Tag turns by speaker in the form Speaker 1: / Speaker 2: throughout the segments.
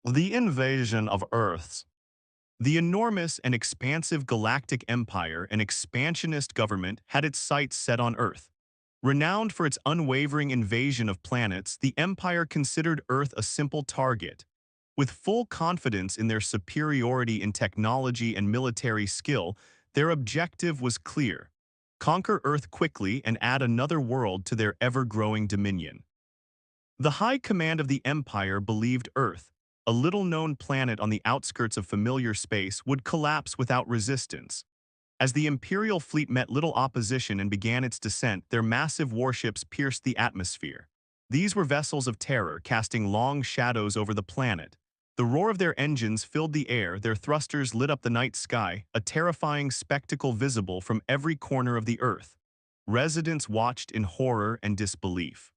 Speaker 1: The invasion of Earth. The enormous and expansive Galactic Empire, an expansionist government, had its sights set on Earth. Renowned for its unwavering invasion of planets, the Empire considered Earth a simple target. With full confidence in their superiority in technology and military skill, their objective was clear: conquer Earth quickly and add another world to their ever-growing dominion. The High Command of the Empire believed Earth, a little-known planet on the outskirts of familiar space, would collapse without resistance. As the Imperial fleet met little opposition and began its descent, their massive warships pierced the atmosphere. These were vessels of terror, casting long shadows over the planet. The roar of their engines filled the air, their thrusters lit up the night sky, a terrifying spectacle visible from every corner of the Earth. Residents watched in horror and disbelief.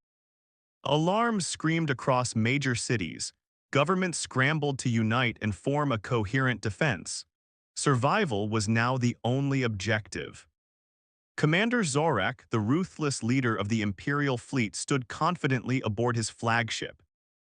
Speaker 1: Alarms screamed across major cities. Governments scrambled to unite and form a coherent defense. Survival was now the only objective. Commander Zorak, the ruthless leader of the Imperial fleet, stood confidently aboard his flagship.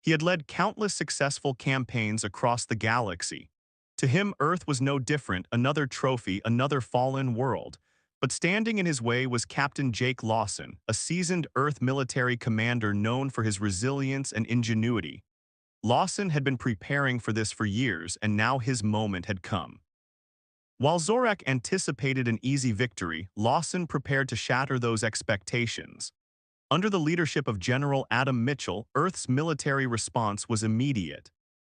Speaker 1: He had led countless successful campaigns across the galaxy. To him, Earth was no different, another trophy, another fallen world. But standing in his way was Captain Jake Lawson, a seasoned Earth military commander known for his resilience and ingenuity. Lawson had been preparing for this for years, and now his moment had come. While Zorak anticipated an easy victory, Lawson prepared to shatter those expectations. Under the leadership of General Adam Mitchell, Earth's military response was immediate.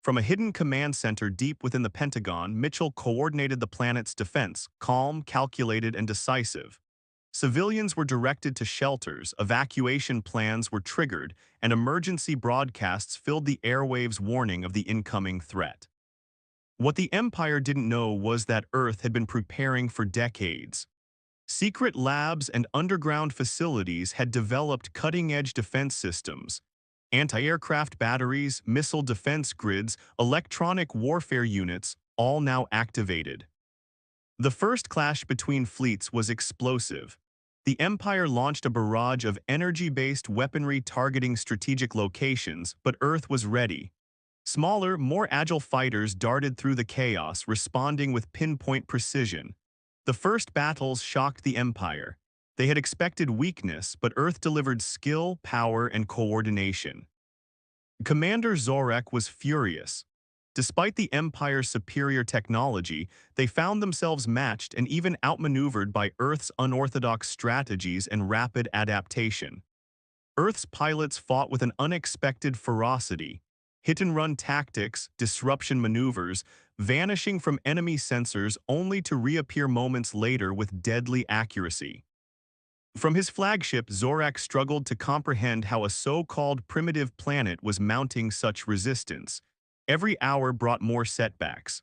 Speaker 1: From a hidden command center deep within the Pentagon, Mitchell coordinated the planet's defense, calm, calculated, and decisive. Civilians were directed to shelters, evacuation plans were triggered, and emergency broadcasts filled the airwaves warning of the incoming threat. What the Empire didn't know was that Earth had been preparing for decades. Secret labs and underground facilities had developed cutting-edge defense systems: anti-aircraft batteries, missile defense grids, electronic warfare units, all now activated. The first clash between fleets was explosive. The Empire launched a barrage of energy-based weaponry targeting strategic locations, but Earth was ready. Smaller, more agile fighters darted through the chaos, responding with pinpoint precision. The first battles shocked the Empire. They had expected weakness, but Earth delivered skill, power, and coordination. Commander Zorak was furious. Despite the Empire's superior technology, they found themselves matched and even outmaneuvered by Earth's unorthodox strategies and rapid adaptation. Earth's pilots fought with an unexpected ferocity: hit-and-run tactics, disruption maneuvers, vanishing from enemy sensors only to reappear moments later with deadly accuracy. From his flagship, Zorak struggled to comprehend how a so-called primitive planet was mounting such resistance. Every hour brought more setbacks.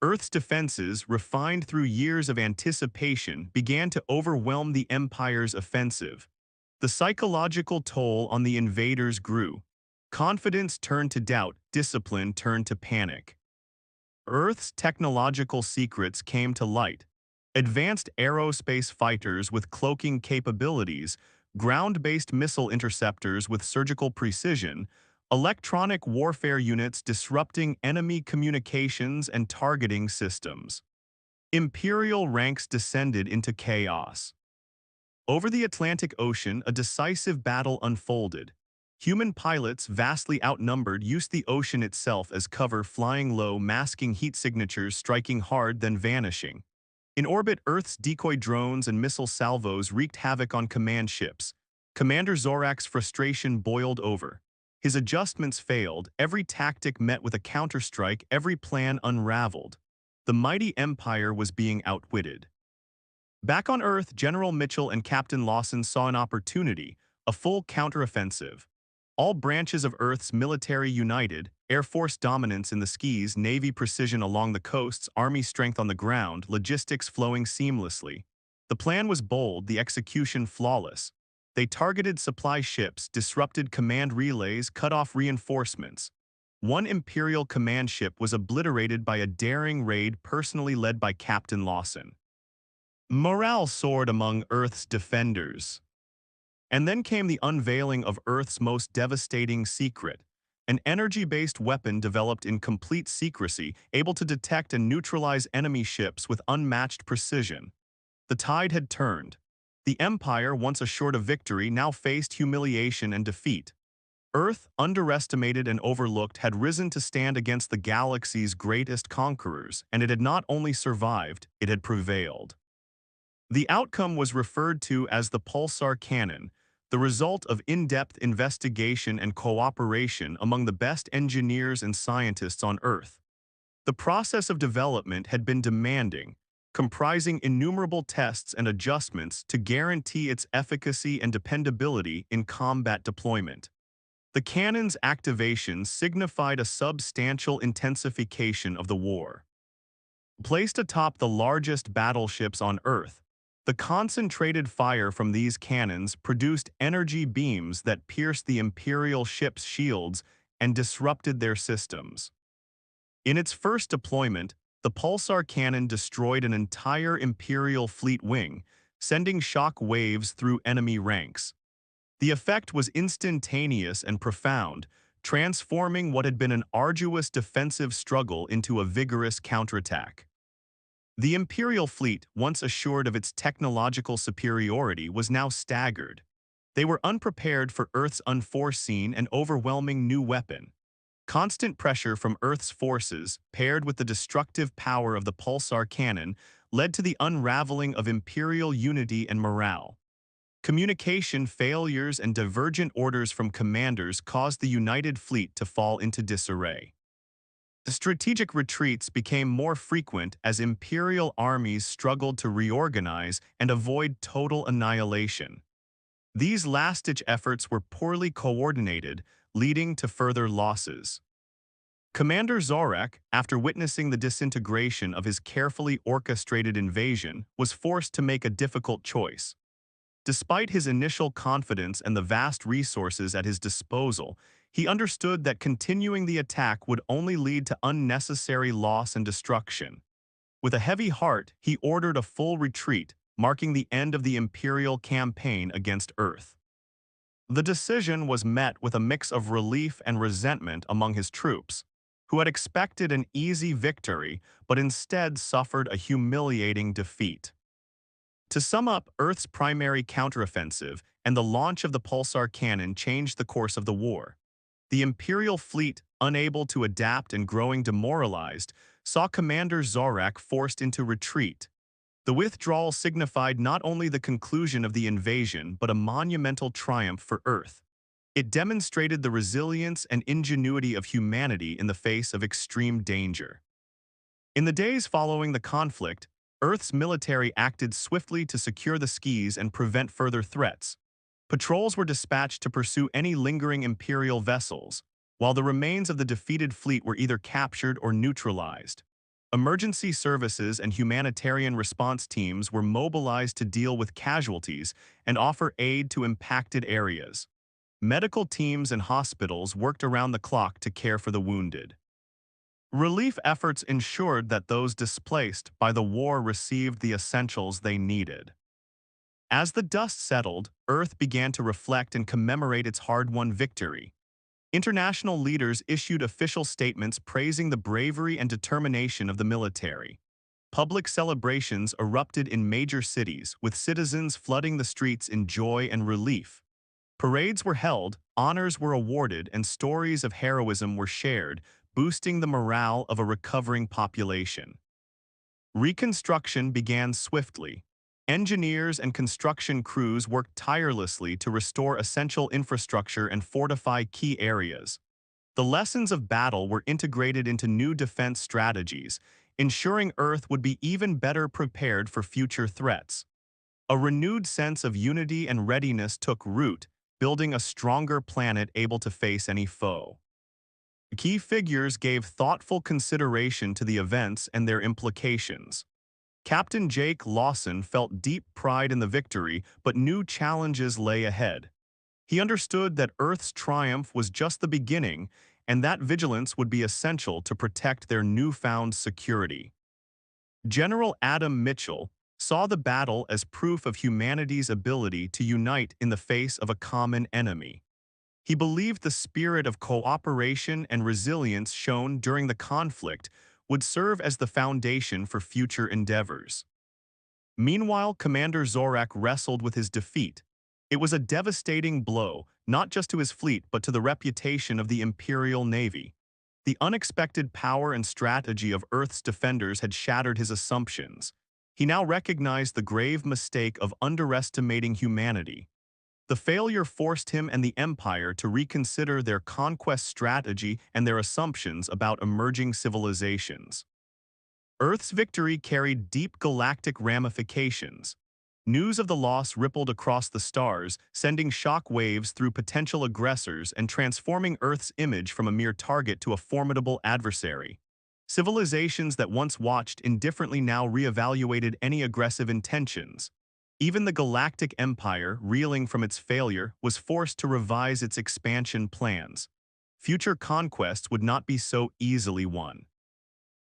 Speaker 1: Earth's defenses, refined through years of anticipation, began to overwhelm the Empire's offensive. The psychological toll on the invaders grew. Confidence turned to doubt, discipline turned to panic. Earth's technological secrets came to light. Advanced aerospace fighters with cloaking capabilities, ground-based missile interceptors with surgical precision, electronic warfare units disrupting enemy communications and targeting systems. Imperial ranks descended into chaos. Over the Atlantic Ocean, a decisive battle unfolded. Human pilots, vastly outnumbered, used the ocean itself as cover, flying low, masking heat signatures, striking hard, then vanishing. In orbit, Earth's decoy drones and missile salvos wreaked havoc on command ships. Commander Zorak's frustration boiled over. His adjustments failed, every tactic met with a counterstrike, every plan unraveled. The mighty Empire was being outwitted. Back on Earth, General Mitchell and Captain Lawson saw an opportunity: a full counteroffensive. All branches of Earth's military united: Air Force dominance in the skies, Navy precision along the coasts, Army strength on the ground, logistics flowing seamlessly. The plan was bold, the execution flawless. They targeted supply ships, disrupted command relays, cut off reinforcements. One Imperial command ship was obliterated by a daring raid personally led by Captain Lawson. Morale soared among Earth's defenders. And then came the unveiling of Earth's most devastating secret: an energy-based weapon developed in complete secrecy, able to detect and neutralize enemy ships with unmatched precision. The tide had turned. The Empire, once assured of victory, now faced humiliation and defeat. Earth, underestimated and overlooked, had risen to stand against the galaxy's greatest conquerors, and it had not only survived, it had prevailed. The outcome was referred to as the pulsar cannon, the result of in-depth investigation and cooperation among the best engineers and scientists on Earth. The process of development had been demanding, comprising innumerable tests and adjustments to guarantee its efficacy and dependability in combat deployment. The cannon's activation signified a substantial intensification of the war. Placed atop the largest battleships on Earth, the concentrated fire from these cannons produced energy beams that pierced the Imperial ships' shields and disrupted their systems. In its first deployment, the pulsar cannon destroyed an entire Imperial fleet wing, sending shock waves through enemy ranks. The effect was instantaneous and profound, transforming what had been an arduous defensive struggle into a vigorous counterattack. The Imperial fleet, once assured of its technological superiority, was now staggered. They were unprepared for Earth's unforeseen and overwhelming new weapon. Constant pressure from Earth's forces, paired with the destructive power of the pulsar cannon, led to the unraveling of Imperial unity and morale. Communication failures and divergent orders from commanders caused the united fleet to fall into disarray. The strategic retreats became more frequent as Imperial armies struggled to reorganize and avoid total annihilation. These last-ditch efforts were poorly coordinated, leading to further losses. Commander Zorak, after witnessing the disintegration of his carefully orchestrated invasion, was forced to make a difficult choice. Despite his initial confidence and the vast resources at his disposal, he understood that continuing the attack would only lead to unnecessary loss and destruction. With a heavy heart, he ordered a full retreat, marking the end of the Imperial campaign against Earth. The decision was met with a mix of relief and resentment among his troops, who had expected an easy victory but instead suffered a humiliating defeat. To sum up, Earth's primary counteroffensive and the launch of the pulsar cannon changed the course of the war. The Imperial fleet, unable to adapt and growing demoralized, saw Commander Zorak forced into retreat. The withdrawal signified not only the conclusion of the invasion but a monumental triumph for Earth. It demonstrated the resilience and ingenuity of humanity in the face of extreme danger. In the days following the conflict, Earth's military acted swiftly to secure the skies and prevent further threats. Patrols were dispatched to pursue any lingering Imperial vessels, while the remains of the defeated fleet were either captured or neutralized. Emergency services and humanitarian response teams were mobilized to deal with casualties and offer aid to impacted areas. Medical teams and hospitals worked around the clock to care for the wounded. Relief efforts ensured that those displaced by the war received the essentials they needed. As the dust settled, Earth began to reflect and commemorate its hard-won victory. International leaders issued official statements praising the bravery and determination of the military. Public celebrations erupted in major cities, with citizens flooding the streets in joy and relief. Parades were held, honors were awarded, and stories of heroism were shared, boosting the morale of a recovering population. Reconstruction began swiftly. Engineers and construction crews worked tirelessly to restore essential infrastructure and fortify key areas. The lessons of battle were integrated into new defense strategies, ensuring Earth would be even better prepared for future threats. A renewed sense of unity and readiness took root, building a stronger planet able to face any foe. Key figures gave thoughtful consideration to the events and their implications. Captain Jake Lawson felt deep pride in the victory, but new challenges lay ahead. He understood that Earth's triumph was just the beginning, and that vigilance would be essential to protect their newfound security. General Adam Mitchell saw the battle as proof of humanity's ability to unite in the face of a common enemy. He believed the spirit of cooperation and resilience shown during the conflict would serve as the foundation for future endeavors. Meanwhile, Commander Zorak wrestled with his defeat. It was a devastating blow, not just to his fleet but to the reputation of the Imperial Navy. The unexpected power and strategy of Earth's defenders had shattered his assumptions. He now recognized the grave mistake of underestimating humanity. The failure forced him and the Empire to reconsider their conquest strategy and their assumptions about emerging civilizations. Earth's victory carried deep galactic ramifications. News of the loss rippled across the stars, sending shock waves through potential aggressors and transforming Earth's image from a mere target to a formidable adversary. Civilizations that once watched indifferently now reevaluated any aggressive intentions. Even the Galactic Empire, reeling from its failure, was forced to revise its expansion plans. Future conquests would not be so easily won.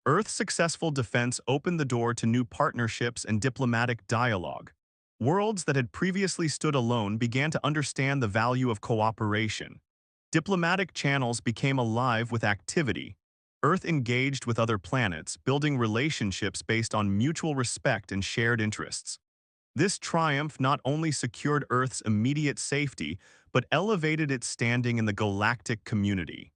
Speaker 1: Earth's successful defense opened the door to new partnerships and diplomatic dialogue. Worlds that had previously stood alone began to understand the value of cooperation. Diplomatic channels became alive with activity. Earth engaged with other planets, building relationships based on mutual respect and shared interests. This triumph not only secured Earth's immediate safety, but elevated its standing in the galactic community.